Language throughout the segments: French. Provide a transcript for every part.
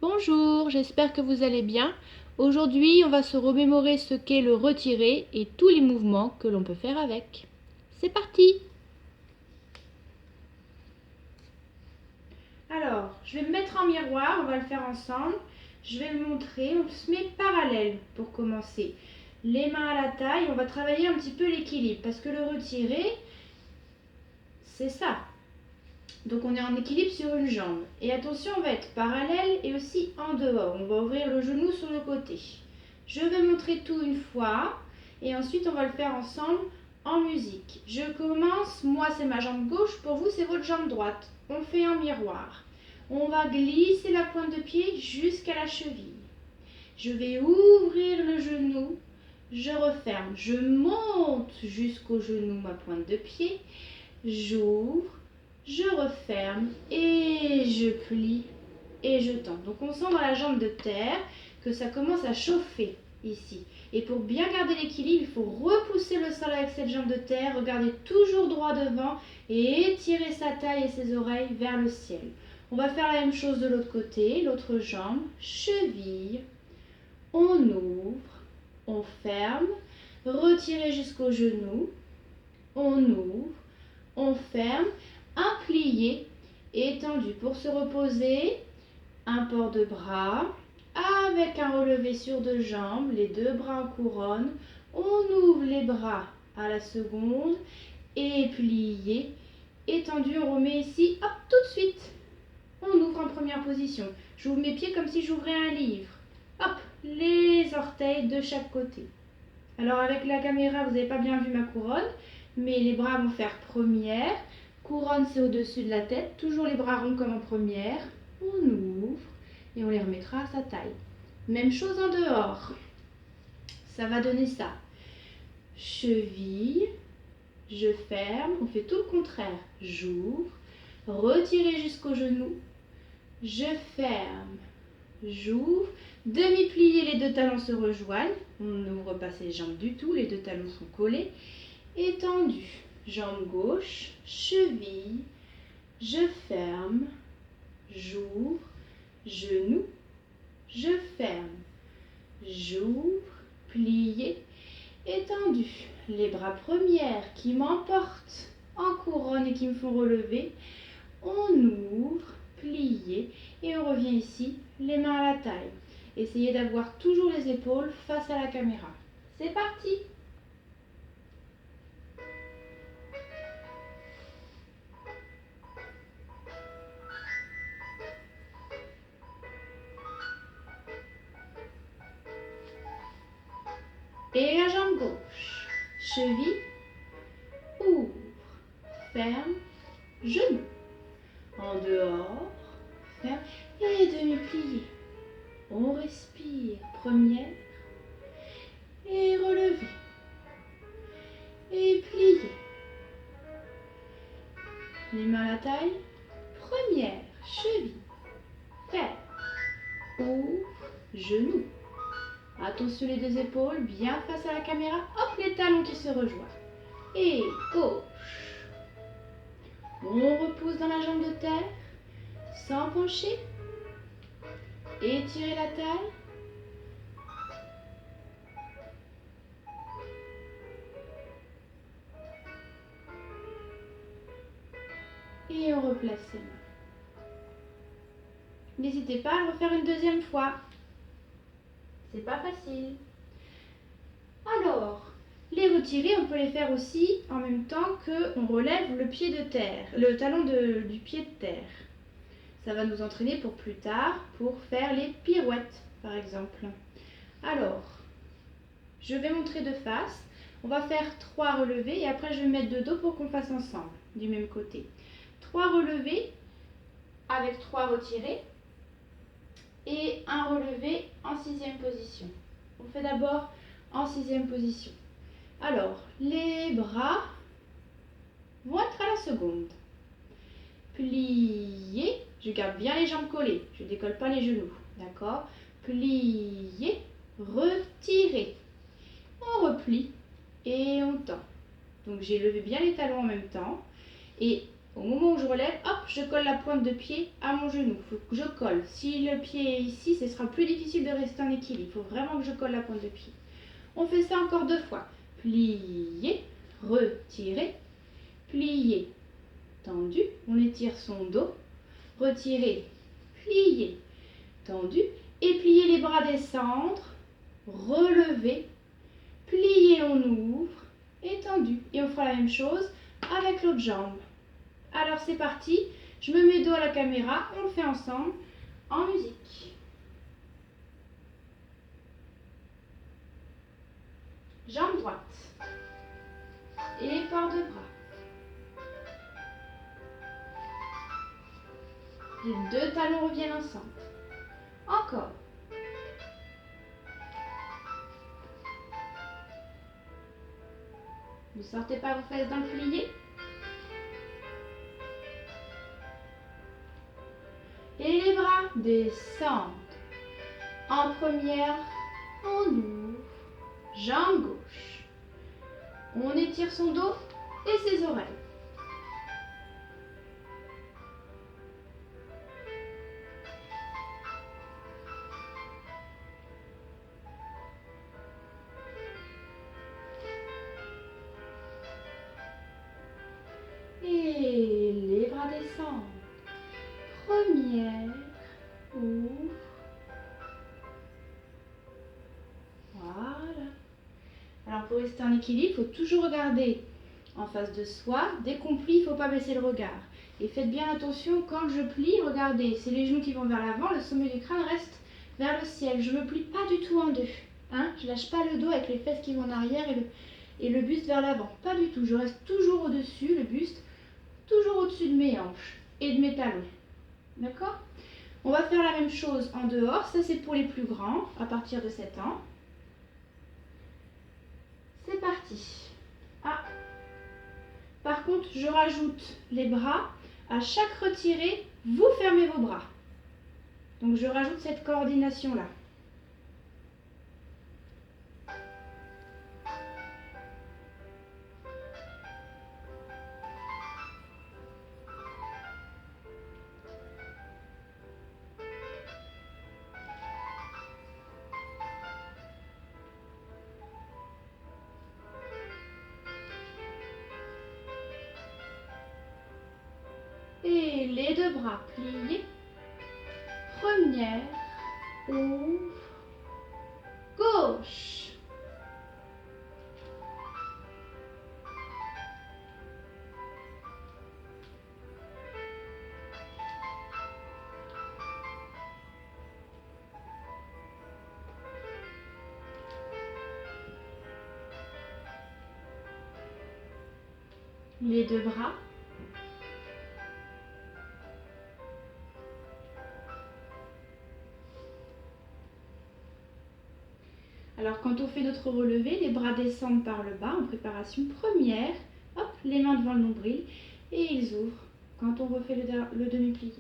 Bonjour, j'espère que vous allez bien. Aujourd'hui, on va se remémorer ce qu'est le retiré et tous les mouvements que l'on peut faire avec. C'est parti! Alors, je vais me mettre en miroir, on va le faire ensemble. Je vais le montrer, on se met parallèle pour commencer. Les mains à la taille, on va travailler un petit peu l'équilibre parce que le retiré, c'est ça. Donc on est en équilibre sur une jambe. Et attention, on va être parallèle et aussi en dehors. On va ouvrir le genou sur le côté. Je vais montrer tout une fois et ensuite on va le faire ensemble en musique. Je commence, moi c'est ma jambe gauche, pour vous c'est votre jambe droite. On fait en miroir. On va glisser la pointe de pied jusqu'à la cheville. Je vais ouvrir le genou, je referme, je monte jusqu'au genou ma pointe de pied, j'ouvre, je referme et je plie et je tends. Donc on sent dans la jambe de terre que ça commence à chauffer ici. Et pour bien garder l'équilibre, il faut repousser le sol avec cette jambe de terre, regarder toujours droit devant et étirer sa taille et ses oreilles vers le ciel. On va faire la même chose de l'autre côté, l'autre jambe, cheville, on ouvre, on ferme, retirez jusqu'au genou, on ouvre, on ferme, un plié étendu pour se reposer, un port de bras, avec un relevé sur deux jambes, les deux bras en couronne, on ouvre les bras à la seconde, et plié, étendu, on remet ici, hop, tout de suite, on ouvre en première position. J'ouvre mes pieds comme si j'ouvrais un livre, hop, les orteils de chaque côté. Alors avec la caméra, vous n'avez pas bien vu ma couronne, mais les bras vont faire première, couronne c'est au-dessus de la tête, toujours les bras ronds comme en première, on ouvre et on les remettra à sa taille. Même chose en dehors, ça va donner ça. Cheville, je ferme, on fait tout le contraire, j'ouvre, retirez jusqu'au genou, je ferme, j'ouvre, demi-plié, les deux talons se rejoignent, on n'ouvre pas ses jambes du tout, les deux talons sont collés, étendu, jambe gauche, cheville, je ferme, j'ouvre, genou, je ferme, j'ouvre, plié, étendu, les bras premières qui m'emportent en couronne et qui me font relever, on ouvre, plié et on revient ici, les mains à la taille. Essayez d'avoir toujours les épaules face à la caméra. C'est parti! Et la jambe gauche, cheville, ouvre, ferme, genou, en dehors, ferme et demi-plié. On respire, première, et relevé, et plié. Les mains à la taille, première, cheville, ferme, ouvre, genou. Attention les deux épaules, bien face à la caméra, hop les talons qui se rejoignent. Et gauche. On repousse dans la jambe de terre, sans pencher. Étirez la taille. Et on replace ses mains. N'hésitez pas à le refaire une deuxième fois. C'est pas facile. Alors, les retirer, on peut les faire aussi en même temps qu'on relève le pied de terre, le talon du pied de terre. Ça va nous entraîner pour plus tard, pour faire les pirouettes, par exemple. Alors, je vais montrer de face. On va faire 3 relevés et après je vais mettre de dos pour qu'on fasse ensemble, du même côté. 3 relevés avec 3 retirés et un relevé en 6e position. On fait d'abord en 6e position. Alors, les bras vont être à la seconde. Plié, je garde bien les jambes collées, je ne décolle pas les genoux, d'accord? Plié, retiré, on replie et on tend. Donc j'ai levé bien les talons en même temps et Au moment où je relève, hop, je colle la pointe de pied à mon genou. Il faut que je colle. Si le pied est ici, ce sera plus difficile de rester en équilibre. Il faut vraiment que je colle la pointe de pied. On fait ça encore 2 fois. Plier, retirer, plier, tendu. On étire son dos. Retirer, plier, tendu. Et plier les bras, descendre, relever, plier, on ouvre, et tendu. Et on fera la même chose avec l'autre jambe. Alors c'est parti, je me mets dos à la caméra, on le fait ensemble en musique. Jambe droite. Et port de bras. Les 2 talons reviennent ensemble. Encore. Ne sortez pas vos fesses dans le plié. Et les bras descendent. En première, on ouvre. Jambe gauche. On étire son dos et ses oreilles. Et les bras descendent. Première, ouvre. Voilà. Alors pour rester en équilibre, il faut toujours regarder en face de soi. Dès qu'on plie, il ne faut pas baisser le regard. Et faites bien attention, quand je plie, regardez, c'est les genoux qui vont vers l'avant, le sommet du crâne reste vers le ciel. Je ne me plie pas du tout en deux. Hein, je ne lâche pas le dos avec les fesses qui vont en arrière et le buste vers l'avant. Pas du tout. Je reste toujours au-dessus, le buste, toujours au-dessus de mes hanches et de mes talons. D'accord? On va faire la même chose en dehors. Ça, c'est pour les plus grands, à partir de 7 ans. C'est parti. Ah. Par contre, je rajoute les bras. À chaque retirée, vous fermez vos bras. Donc, je rajoute cette coordination-là. Et les 2 bras pliés. Première, ouvre, gauche. Les 2 bras. Alors quand on fait notre relevé, les bras descendent par le bas en préparation première. Hop, les mains devant le nombril et ils ouvrent quand on refait le demi-plié.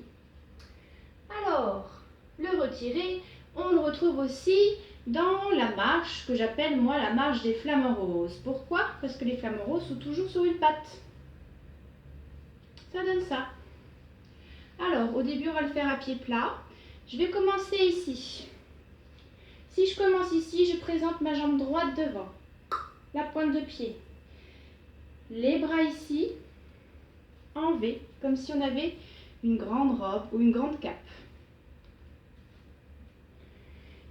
Alors, le retiré, on le retrouve aussi dans la marche que j'appelle moi la marche des flamants roses. Pourquoi? Parce que les flamants roses sont toujours sur une patte. Ça donne ça. Alors, au début, on va le faire à pied plat. Je vais commencer ici. Si je commence ici, je présente ma jambe droite devant, la pointe de pied. Les bras ici, en V, comme si on avait une grande robe ou une grande cape.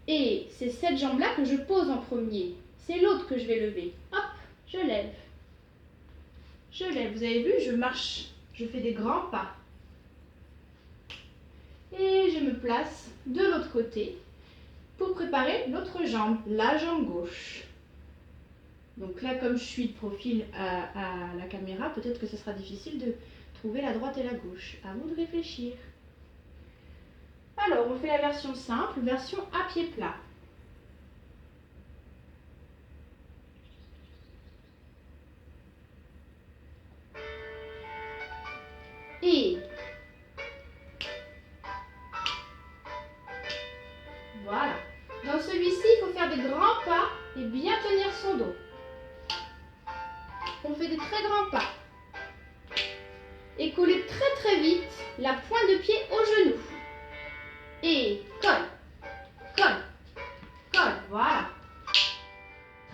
Et c'est cette jambe-là que je pose en premier. C'est l'autre que je vais lever. Hop, je lève. Je lève. Vous avez vu, je marche, je fais des grands pas. Et je me place de l'autre côté pour préparer l'autre jambe, la jambe gauche. Donc là, comme je suis de profil à la caméra, peut-être que ce sera difficile de trouver la droite et la gauche. À vous de réfléchir. Alors, on fait la version simple, version à pied plat. Et voilà. Dans celui-ci, il faut faire des grands pas et bien tenir son dos. On fait des très grands pas. Et et collez très très vite la pointe de pied au genou. Et colle, colle, colle, voilà.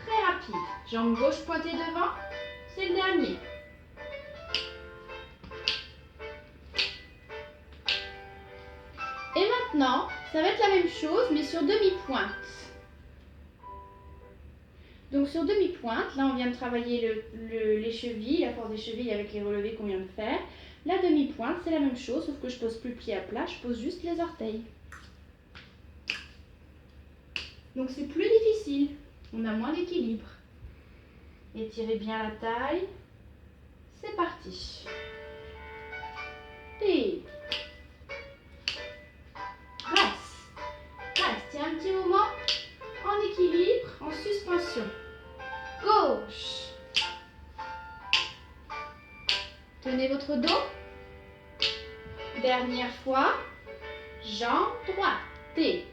Très rapide. Jambe gauche pointée devant, c'est le dernier. Et maintenant, ça va être la même chose, mais sur demi-pointe. Donc sur demi-pointe, là on vient de travailler les chevilles, la force des chevilles avec les relevés qu'on vient de faire. La demi-pointe, c'est la même chose, sauf que je pose plus le pied à plat, je pose juste les orteils. Donc c'est plus difficile, on a moins d'équilibre. Étirez bien la taille. C'est parti. Et reste. Il y a un petit moment en équilibre, en suspension. Gauche. Tenez votre dos. Dernière fois. Jambe droite. Et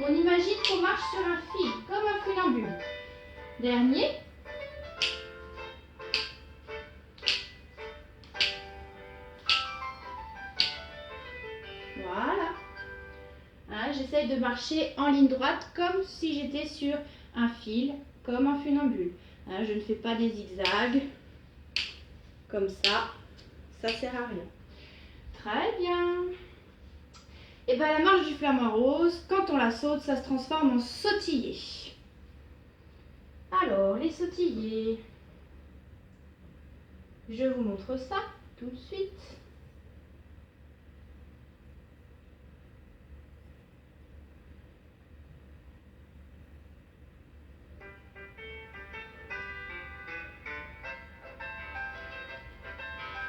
on imagine qu'on marche sur un fil, comme un funambule. Dernier. Voilà. Hein, j'essaye de marcher en ligne droite comme si j'étais sur un fil, comme un funambule. Hein, je ne fais pas des zigzags. Comme ça. Ça sert à rien. Très bien. Et bien la marche du flamant rose, quand on la saute, ça se transforme en sautillé. Alors, les sautillés. Je vous montre ça tout de suite.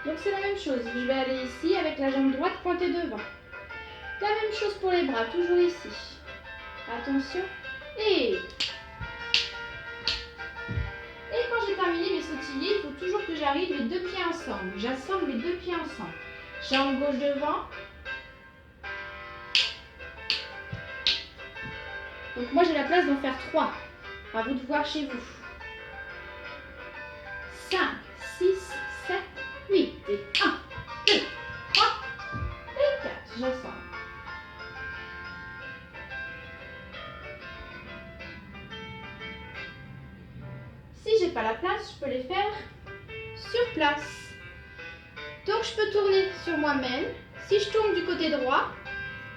Donc c'est la même chose. Je vais aller ici avec la jambe droite pointée devant. La même chose pour les bras, toujours ici. Attention. Et quand j'ai terminé mes sautillés, il faut toujours que j'arrive les deux pieds ensemble. J'assemble les deux pieds ensemble. Jambe gauche devant. Donc moi j'ai la place d'en faire 3. À vous de voir chez vous. 5, 6, 7, 8. Et 1, 2, 3 et 4. J'assemble. Si j'ai pas la place, je peux les faire sur place. Donc je peux tourner sur moi-même. Si je tourne du côté droit,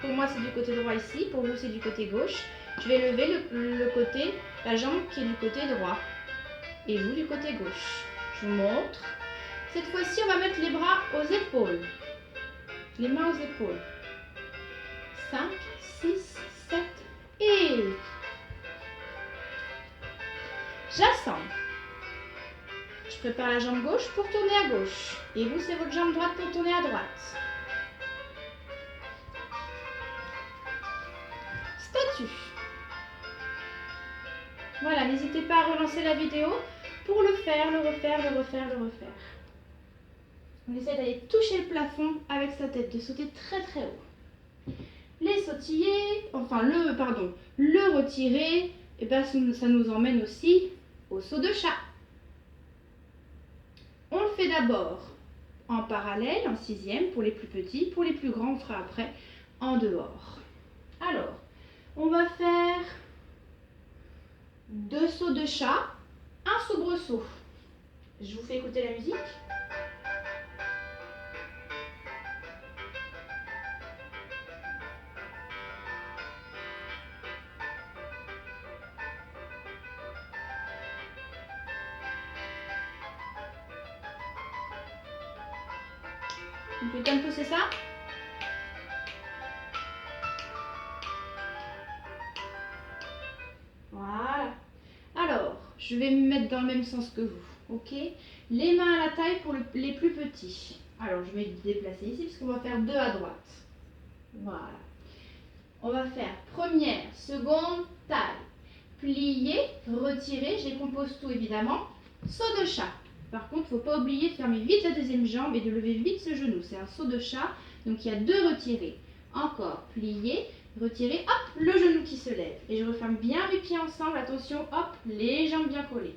pour moi c'est du côté droit ici, pour vous c'est du côté gauche, je vais lever le côté, la jambe qui est du côté droit. Et vous du côté gauche. Je vous montre. Cette fois-ci, on va mettre les bras aux épaules. Les mains aux épaules. 5, 6, 7 et... J'assemble. Je prépare la jambe gauche pour tourner à gauche. Et vous, c'est votre jambe droite pour tourner à droite. Statue. Voilà, n'hésitez pas à relancer la vidéo pour le faire, le refaire, le refaire, le refaire. On essaie d'aller toucher le plafond avec sa tête, de sauter très très haut. Les sautillés, enfin le retirer, et ben ça nous emmène aussi au saut de chat. On le fait d'abord en parallèle, en 6e pour les plus petits, pour les plus grands on fera après en dehors. Alors, on va faire 2 sauts de chat, un soubresaut. Je vous fais écouter la musique. On peut tempo, c'est ça? Voilà. Alors, je vais me mettre dans le même sens que vous. Ok? Les mains à la taille pour les plus petits. Alors, je vais me déplacer ici parce qu'on va faire 2 à droite. Voilà. On va faire première, seconde, taille. Plier, retirer, je décompose tout évidemment. Saut de chat. Par contre, il ne faut pas oublier de fermer vite la deuxième jambe et de lever vite ce genou. C'est un saut de chat, donc il y a 2 retirés. Encore, plier, retirer, hop, le genou qui se lève. Et je referme bien mes pieds ensemble, attention, hop, les jambes bien collées.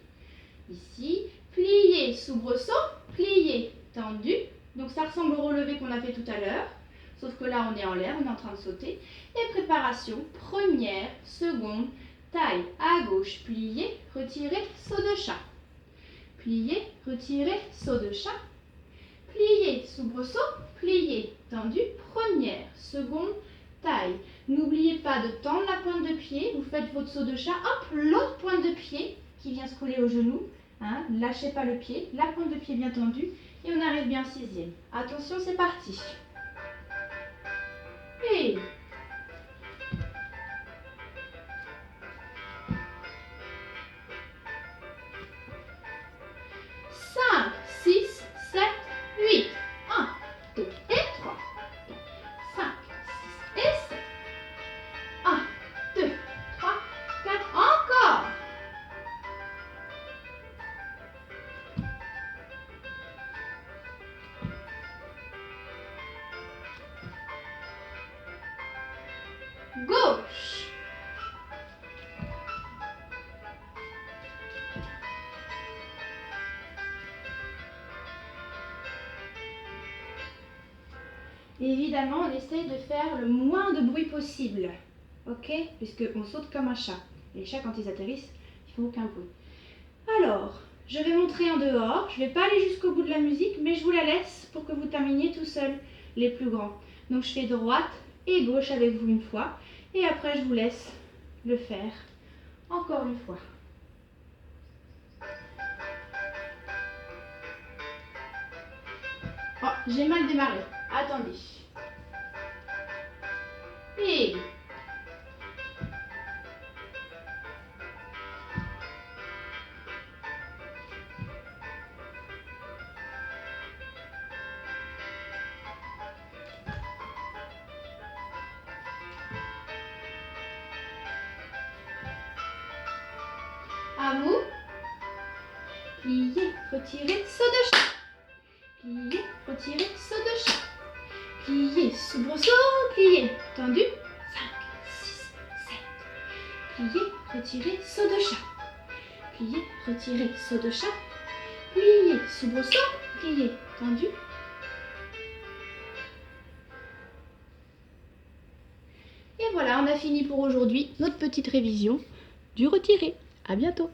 Ici, plié, soubresaut, plié, tendu. Donc ça ressemble au relevé qu'on a fait tout à l'heure, sauf que là on est en l'air, on est en train de sauter. Et préparation, première, seconde, taille à gauche, plié, retiré, saut de chat. Plié, retiré, saut de chat. Plié, soubresaut, plié, tendu, première, seconde, taille. N'oubliez pas de tendre la pointe de pied, vous faites votre saut de chat, hop, l'autre pointe de pied qui vient se coller au genou. Hein, lâchez pas le pied, la pointe de pied bien tendue et on arrive bien 6e. Attention, c'est parti. Et 5, 6, 7, 8. 1, 2 et 3. 5, 6 et 7. 1, 2, 3, 4. Encore. Gauche. Évidemment, on essaye de faire le moins de bruit possible. Ok? Puisqu'on saute comme un chat. Les chats, quand ils atterrissent, ils font aucun bruit. Alors, je vais montrer en dehors. Je ne vais pas aller jusqu'au bout de la musique, mais je vous la laisse pour que vous terminiez tout seul, les plus grands. Donc, je fais droite et gauche avec vous une fois. Et après, je vous laisse le faire encore une fois. Oh, j'ai mal démarré. Attendez. Et à vous. Pliez, retirez, saut de chat. Pliez, retirez, saut de chat. Pliez, soubresaut, pliez, tendu. 5, 6, 7. Pliez, retirez, saut de chat. Pliez, retirez, saut de chat. Pliez, soubresaut, pliez, tendu. Et voilà, on a fini pour aujourd'hui notre petite révision du retiré. À bientôt.